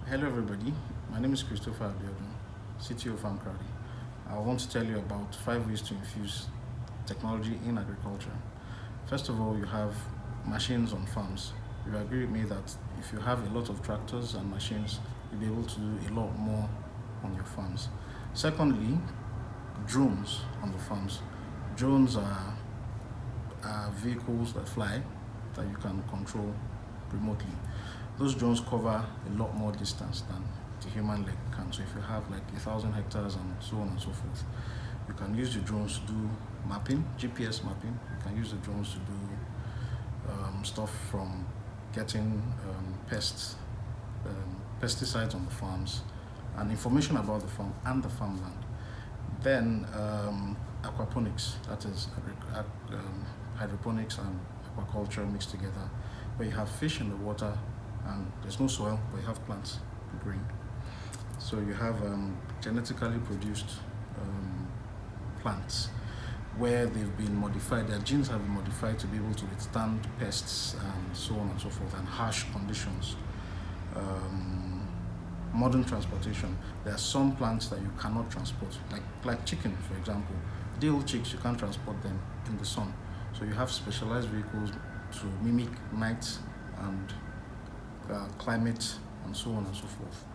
Hello everybody, my name is Christopher Abiodun, CTO Farm Crowdy. I want to tell you about 5 ways to infuse technology in agriculture. First of all, you have machines on farms. You agree with me that if you have a lot of tractors and machines, you'll be able to do a lot more on your farms. Secondly, drones on the farms. Drones are vehicles that fly that you can control remotely. Those drones cover a lot more distance than the human leg can. So if you have like 1,000 hectares and so on and so forth, you can use the drones to do mapping, GPS mapping. You can use the drones to do stuff from getting pesticides on the farms and information about the farm and the farmland. Then aquaponics, that is hydroponics and aquaculture mixed together, where you have fish in the water and there's no soil, but you have plants growing. So you have genetically produced plants where they've been modified, their genes have been modified to be able to withstand pests and so on and so forth and harsh conditions. Modern transportation, there are some plants that you cannot transport, like chicken, for example. Day-old chicks, you can't transport them in the sun. So you have specialized vehicles to mimic night and climate and so on and so forth.